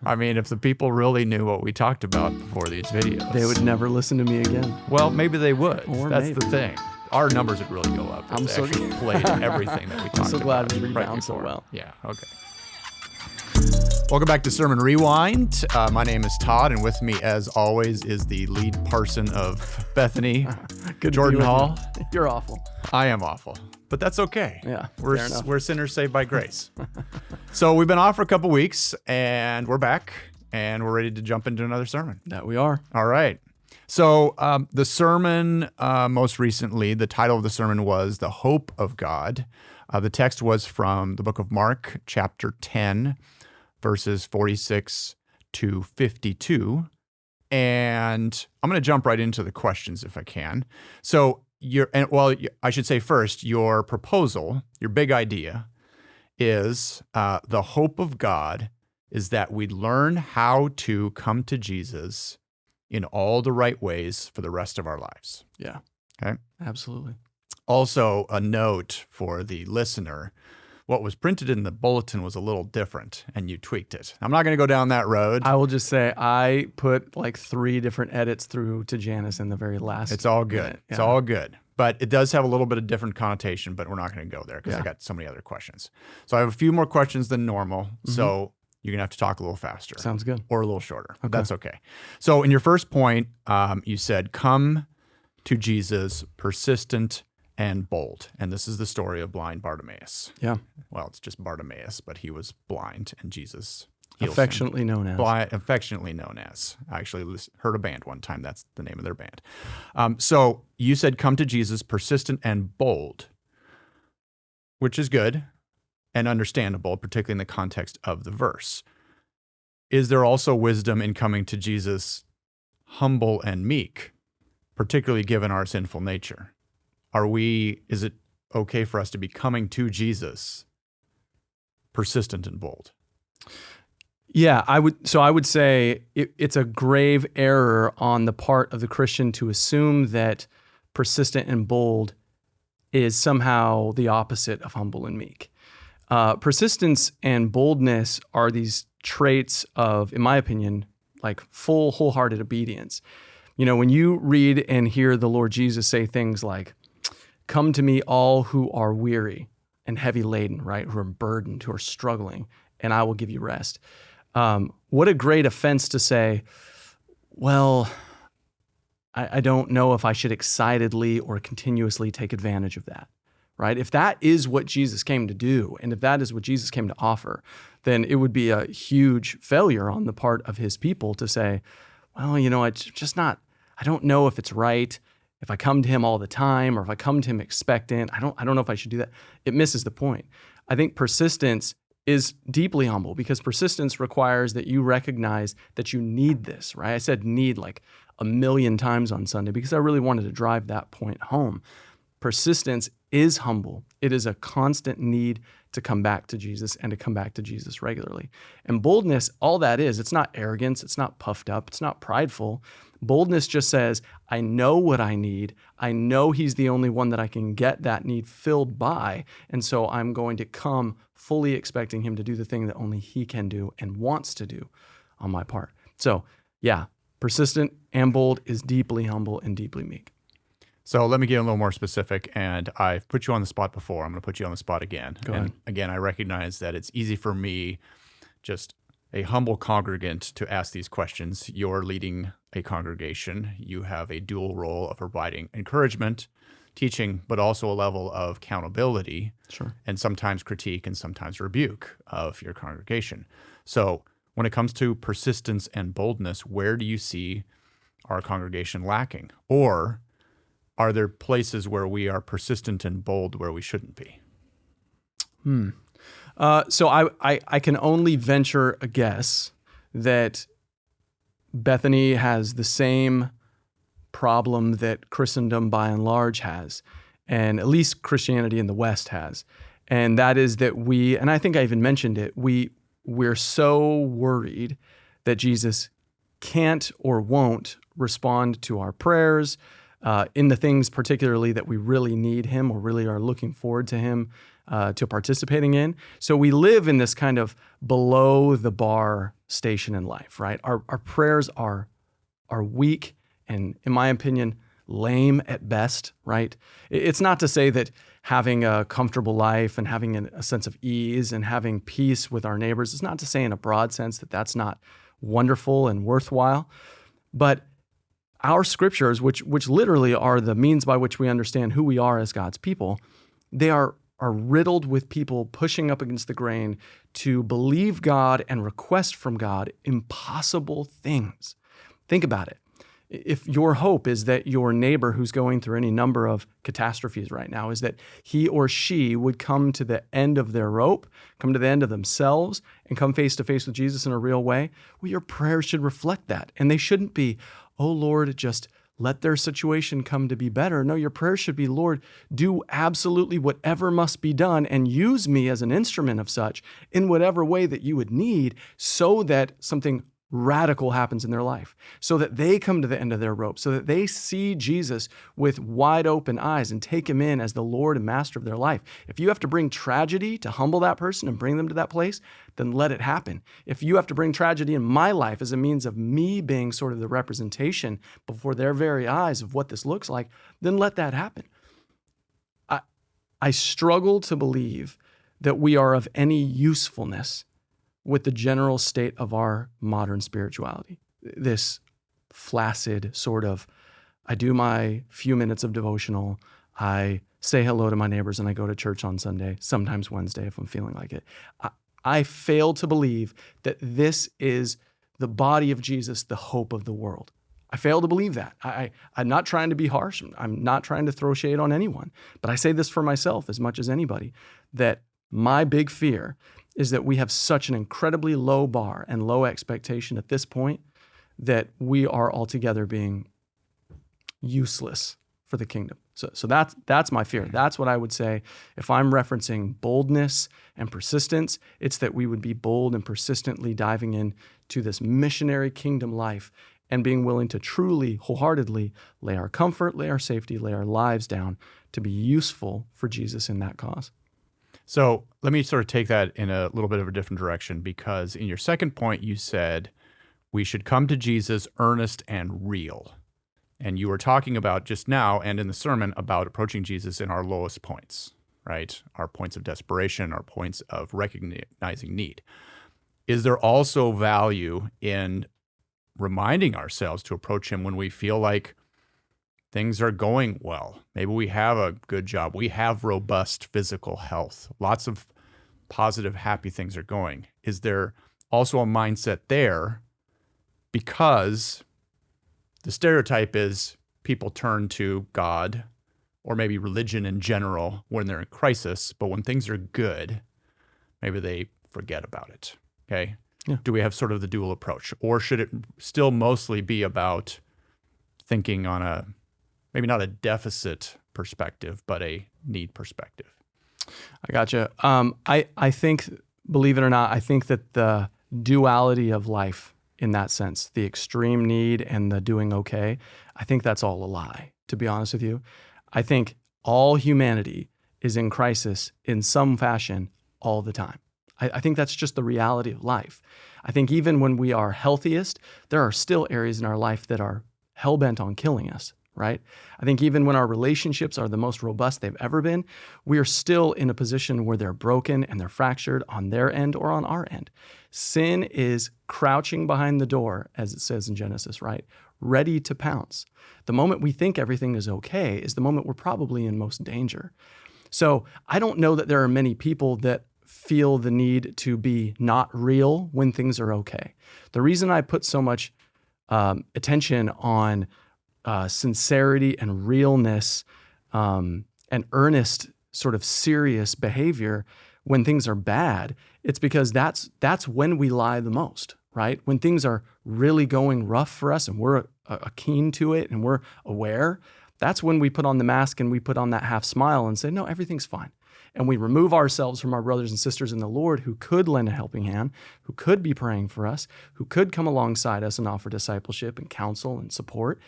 I mean, if the people really knew what we talked about before these videos, They would never listen to me again. well, maybe they would. Or That's maybe. the thing. Our numbers would really go up if I'm they so actually played everything that we talked about. I'm so glad we right rebound so before. well. Yeah, okay. Welcome back to Sermon Rewind. My name is Todd, and with me, as always, is the lead parson of Bethany, Good Jordan to be with Hall. you. You're awful. I am awful, but that's okay. Yeah, we're fair enough. we're sinners saved by grace. So we've been off for a couple weeks, and we're back, and we're ready to jump into another sermon. That we are. All right. So the sermon, most recently, the title of the sermon was "The Hope of God." The text was from the book of Mark, chapter 10, verses 46 to 52. And I'm going to jump right into the questions if I can. So I should say first, your proposal, your big idea is the hope of God is that we learn how to come to Jesus in all the right ways for the rest of our lives. Yeah. Okay. Absolutely. Also, a note for the listener, what was printed in the bulletin was a little different, and you tweaked it. I'm not going to go down that road. I will just say I put like 3 different edits through to Janice in the very last. It's all good. minute. It's Yeah. all good. But it does have a little bit of different connotation, but we're not going to go there because I Yeah. got so many other questions. So I have a few more questions than normal, so you're going to have to talk a little faster. Sounds good. Or a little shorter. That's okay. So in your first point, you said, come to Jesus persistent and bold. And this is the story of blind Bartimaeus. Yeah. Well, it's just Bartimaeus, but he was blind, and Jesus heals him. Affectionately known as. Affectionately known as. I actually heard a band one time. That's the name of their band. So you said, come to Jesus persistent and bold, which is good and understandable, particularly in the context of the verse. Is there also wisdom in coming to Jesus humble and meek, particularly given our sinful nature? Is it okay for us to be coming to Jesus persistent and bold? Yeah, I would say it's a grave error on the part of the Christian to assume that persistent and bold is somehow the opposite of humble and meek. Persistence and boldness are these traits of, in my opinion, like full, wholehearted obedience. You know, when you read and hear the Lord Jesus say things like, come to me all who are weary and heavy laden, right? Who are burdened, who are struggling, and I will give you rest. What a great offense to say, well, I don't know if I should excitedly or continuously take advantage of that, right? If that is what Jesus came to do, and if that is what Jesus came to offer, then it would be a huge failure on the part of his people to say, well, you know, it's just not, I don't know if it's right. If I come to him all the time, or if I come to him expectant, I don't know if I should do that. It misses the point. I think persistence is deeply humble because persistence requires that you recognize that you need this, right? I said need like 1,000,000 times on Sunday because I really wanted to drive that point home. Persistence is humble. It is a constant need to come back to Jesus and to come back to Jesus regularly. And boldness, all that is, it's not arrogance, it's not puffed up, it's not prideful. Boldness just says, I know what I need. I know he's the only one that I can get that need filled by. And so I'm going to come fully expecting him to do the thing that only he can do and wants to do on my part. So yeah, persistent and bold is deeply humble and deeply meek. So let me get a little more specific, and I've put you on the spot before. I'm going to put you on the spot again. Go ahead. Again, I recognize that it's easy for me, just a humble congregant, to ask these questions. You're leading a congregation. You have a dual role of providing encouragement, teaching, but also a level of accountability, Sure. and sometimes critique and sometimes rebuke of your congregation. So when it comes to persistence and boldness, where do you see our congregation lacking? Or are there places where we are persistent and bold where we shouldn't be? So I can only venture a guess that Bethany has the same problem that Christendom by and large has, and at least Christianity in the West has. And that is that and I think I even mentioned it, we're so worried that Jesus can't or won't respond to our prayers, in the things particularly that we really need him or really are looking forward to him to participating in. So we live in this kind of below the bar station in life, right? Our prayers are weak and, in my opinion, lame at best, right? It's not to say that having a comfortable life and having a sense of ease and having peace with our neighbors, it's not to say in a broad sense that that's not wonderful and worthwhile. But our scriptures, which literally are the means by which we understand who we are as God's people, they are riddled with people pushing up against the grain to believe God and request from God impossible things. Think about it. If your hope is that your neighbor who's going through any number of catastrophes right now is that he or she would come to the end of their rope, come to the end of themselves, and come face to face with Jesus in a real way, well, your prayers should reflect that. And they shouldn't be, oh Lord, just let their situation come to be better. No, your prayers should be, Lord, do absolutely whatever must be done and use me as an instrument of such in whatever way that you would need so that something radical happens in their life, so that they come to the end of their rope, so that they see Jesus with wide open eyes and take him in as the Lord and master of their life. If you have to bring tragedy to humble that person and bring them to that place, then let it happen. If you have to bring tragedy in my life as a means of me being sort of the representation before their very eyes of what this looks like, then let that happen. I struggle to believe that we are of any usefulness with the general state of our modern spirituality. This flaccid sort of, I do my few minutes of devotional, I say hello to my neighbors, and I go to church on Sunday, sometimes Wednesday if I'm feeling like it. I fail to believe that this is the body of Jesus, the hope of the world. I fail to believe that. I'm not trying to be harsh. I'm not trying to throw shade on anyone, but I say this for myself as much as anybody, that my big fear is that we have such an incredibly low bar and low expectation at this point that we are altogether being useless for the kingdom. So that's my fear. That's what I would say. If I'm referencing boldness and persistence, it's that we would be bold and persistently diving into this missionary kingdom life and being willing to truly, wholeheartedly lay our comfort, lay our safety, lay our lives down to be useful for Jesus in that cause. So let me sort of take that in a little bit of a different direction, because in your second point, you said we should come to Jesus earnest and real. And you were talking about just now and in the sermon about approaching Jesus in our lowest points, right? Our points of desperation, our points of recognizing need. Is there also value in reminding ourselves to approach him when we feel like things are going well? Maybe we have a good job. We have robust physical health. Lots of positive, happy things are going. Is there also a mindset there? Because the stereotype is people turn to God or maybe religion in general when they're in crisis, but when things are good, maybe they forget about it. Okay? Yeah. Do we have sort of the dual approach? Or should it still mostly be about thinking on a maybe not a deficit perspective, but a need perspective? I gotcha. I think, believe it or not, I think that the duality of life in that sense, the extreme need and the doing okay, I think that's all a lie, to be honest with you. I think all humanity is in crisis in some fashion all the time. I think that's just the reality of life. I think even when we are healthiest, there are still areas in our life that are hell-bent on killing us, right? I think even when our relationships are the most robust they've ever been, we are still in a position where they're broken and they're fractured on their end or on our end. Sin is crouching behind the door, as it says in Genesis, right? Ready to pounce. The moment we think everything is okay is the moment we're probably in most danger. So I don't know that there are many people that feel the need to be not real when things are okay. The reason I put so much attention on sincerity and realness and earnest, sort of serious behavior when things are bad, it's because that's when we lie the most, right? When things are really going rough for us and we're keen to it and we're aware, that's when we put on the mask and we put on that half smile and say, no, everything's fine. And we remove ourselves from our brothers and sisters in the Lord who could lend a helping hand, who could be praying for us, who could come alongside us and offer discipleship and counsel and support.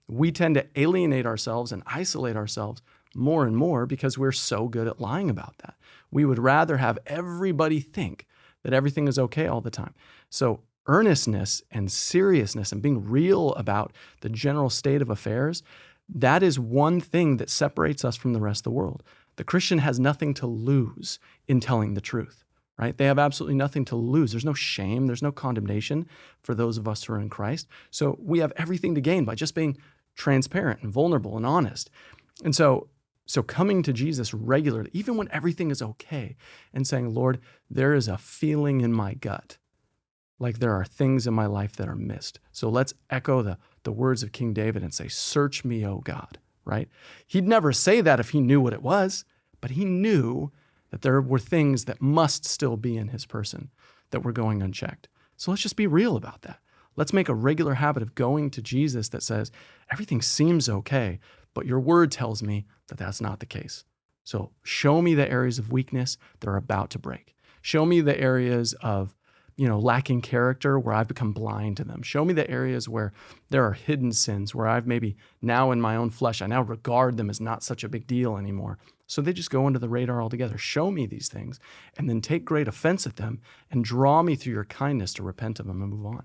We tend to alienate ourselves and isolate ourselves more and more because we're so good at lying about that. We would rather have everybody think that everything is okay all the time. So earnestness and seriousness and being real about the general state of affairs, that is one thing that separates us from the rest of the world. The Christian has nothing to lose in telling the truth, right? They have absolutely nothing to lose. There's no shame. There's no condemnation for those of us who are in Christ. So we have everything to gain by just being transparent and vulnerable and honest. And so coming to Jesus regularly, even when everything is okay, and saying, Lord, there is a feeling in my gut, like there are things in my life that are missed. So let's echo the words of King David and say, search me, O God, right? He'd never say that if he knew what it was, but he knew that there were things that must still be in his person that were going unchecked. So let's just be real about that. Let's make a regular habit of going to Jesus that says, everything seems okay, but your word tells me that that's not the case. So show me the areas of weakness that are about to break. Show me the areas of, lacking character where I've become blind to them. Show me the areas where there are hidden sins, where I've maybe now in my own flesh, I now regard them as not such a big deal anymore. So they just go under the radar altogether. Show me these things and then take great offense at them and draw me through your kindness to repent of them and move on.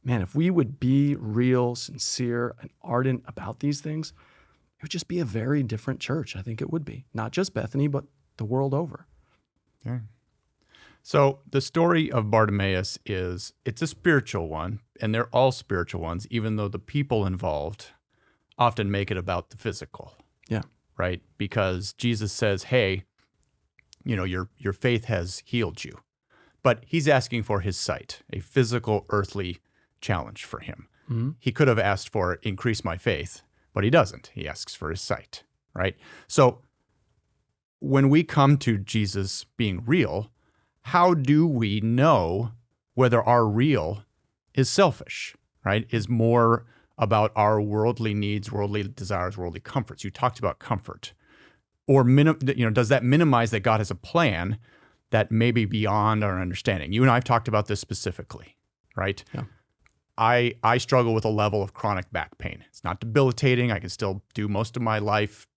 Man, if we would be real, sincere, and ardent about these things, it would just be a very different church. I think it would be. Not just Bethany, but the world over. Yeah. So the story of Bartimaeus it's a spiritual one, and they're all spiritual ones, even though the people involved often make it about the physical. Yeah. Right? Because Jesus says, hey, your faith has healed you. But he's asking for his sight, a physical, earthly challenge for him. Mm-hmm. He could have asked for increase my faith, but he doesn't. He asks for his sight, right? So when we come to Jesus being real, how do we know whether our real is selfish, right? Is more about our worldly needs, worldly desires, worldly comforts. You talked about comfort. Or does that minimize that God has a plan that may be beyond our understanding? You and I have talked about this specifically, right? Yeah. I struggle with a level of chronic back pain. It's not debilitating. I can still do most of my life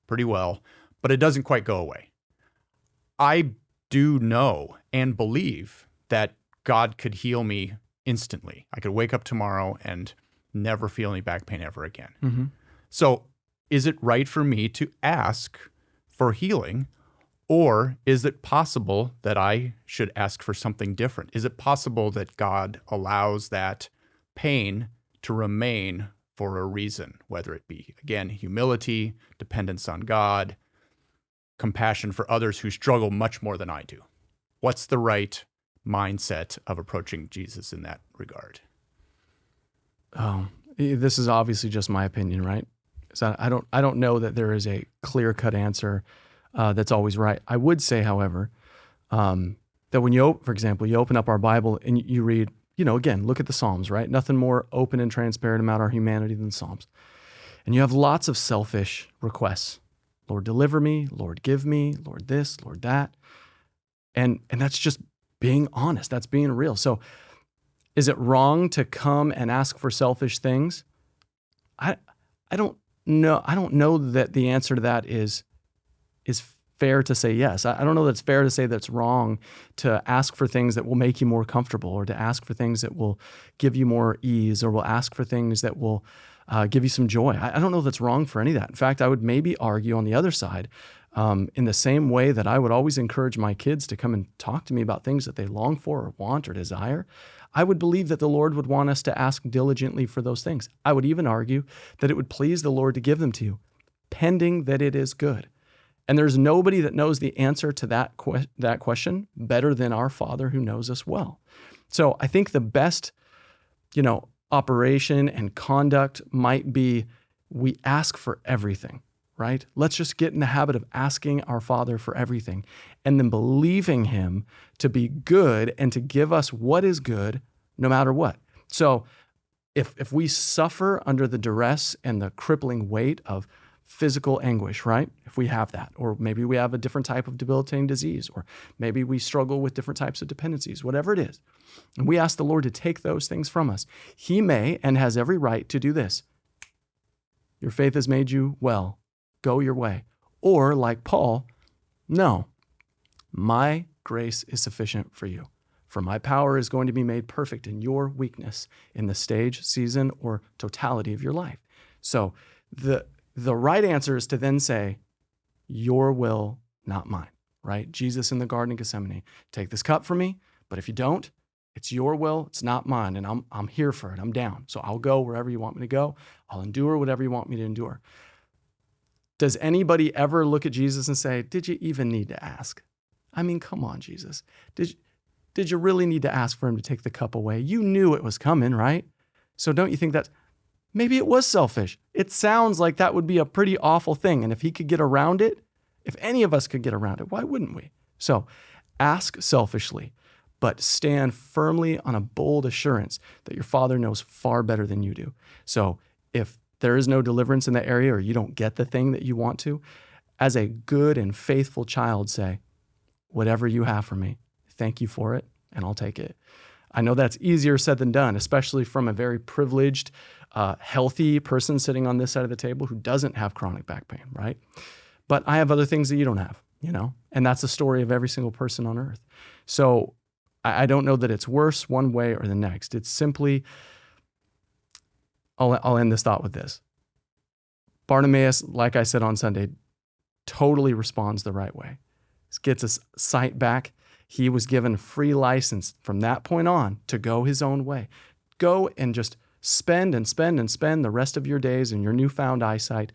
pretty well, but it doesn't quite go away. I do know and believe that God could heal me instantly. I could wake up tomorrow and never feel any back pain ever again. Mm-hmm. So is it right for me to ask for healing, or is it possible that I should ask for something different? Is it possible that God allows that pain to remain for a reason, whether it be, again, humility, dependence on God, compassion for others who struggle much more than I do? What's the right mindset of approaching Jesus in that regard? Oh, this is obviously just my opinion, right? So I don't know that there is a clear-cut answer that's always right. I would say, however, that when for example, you open up our Bible and you read, again, look at the Psalms, right? Nothing more open and transparent about our humanity than the Psalms. And you have lots of selfish requests. Lord, deliver me. Lord, give me. Lord, this. Lord, that. And that's just being honest. That's being real. So is it wrong to come and ask for selfish things? I don't know. I don't know that the answer to that is fair to say yes. I don't know that it's fair to say that it's wrong to ask for things that will make you more comfortable, or to ask for things that will give you more ease, or will ask for things that will give you some joy. I don't know that's wrong for any of that. In fact, I would maybe argue on the other side, in the same way that I would always encourage my kids to come and talk to me about things that they long for or want or desire, I would believe that the Lord would want us to ask diligently for those things. I would even argue that it would please the Lord to give them to you, pending that it is good. And there's nobody that knows the answer to that question better than our Father who knows us well. So I think the best, operation and conduct might be we ask for everything, right? Let's just get in the habit of asking our Father for everything and then believing Him to be good and to give us what is good no matter what. So if we suffer under the duress and the crippling weight of physical anguish, right? If we have that, or maybe we have a different type of debilitating disease, or maybe we struggle with different types of dependencies, whatever it is, and we ask the Lord to take those things from us, He may and has every right to do this. Your faith has made you well. Go your way. Or like Paul, no, my grace is sufficient for you. For my power is going to be made perfect in your weakness in the stage, season, or totality of your life. So the right answer is to then say, your will, not mine, right? Jesus in the Garden of Gethsemane, take this cup from me, but if you don't, it's your will, it's not mine, and I'm here for it, I'm down. So I'll go wherever you want me to go. I'll endure whatever you want me to endure. Does anybody ever look at Jesus and say, did you even need to ask? I mean, come on, Jesus. Did you really need to ask for him to take the cup away? You knew it was coming, right? So don't you think that maybe it was selfish? It sounds like that would be a pretty awful thing. And if he could get around it, if any of us could get around it, why wouldn't we? So ask selfishly, but stand firmly on a bold assurance that your Father knows far better than you do. So if there is no deliverance in the area, or you don't get the thing that you want to, as a good and faithful child, say, whatever you have for me, thank you for it, and I'll take it. I know that's easier said than done, especially from a very privileged, healthy person sitting on this side of the table who doesn't have chronic back pain, right? But I have other things that you don't have, and that's the story of every single person on earth. So I don't know that it's worse one way or the next. It's simply, I'll end this thought with this. Bartimaeus, like I said on Sunday, totally responds the right way. Gets his sight back. He was given free license from that point on to go his own way. Go and just spend and spend and spend the rest of your days in your newfound eyesight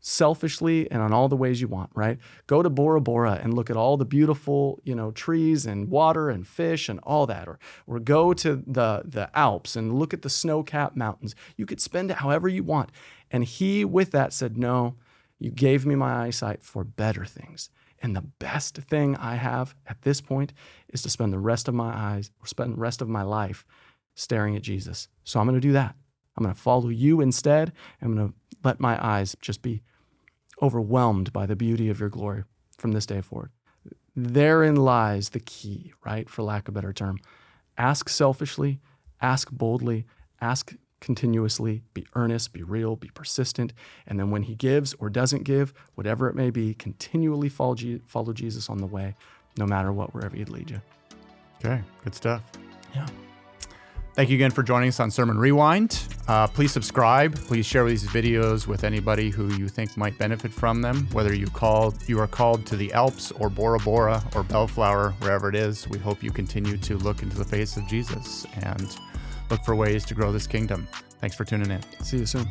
selfishly and on all the ways you want, right? Go to Bora Bora and look at all the beautiful, trees and water and fish and all that. Or go to the Alps and look at the snow-capped mountains. You could spend it however you want. And he, with that, said, no, you gave me my eyesight for better things. And the best thing I have at this point is to spend the rest of my life staring at Jesus. So I'm going to do that. I'm going to follow you instead. I'm going to let my eyes just be overwhelmed by the beauty of your glory from this day forward. Therein lies the key, right? For lack of a better term. Ask selfishly, ask boldly, ask continuously, be earnest, be real, be persistent. And then when he gives or doesn't give, whatever it may be, continually follow Jesus on the way, no matter what, wherever he'd lead you. Okay, good stuff. Yeah. Thank you again for joining us on Sermon Rewind. Please subscribe. Please share these videos with anybody who you think might benefit from them, whether you are called to the Alps or Bora Bora or Bellflower, wherever it is. We hope you continue to look into the face of Jesus and look for ways to grow this kingdom. Thanks for tuning in. See you soon.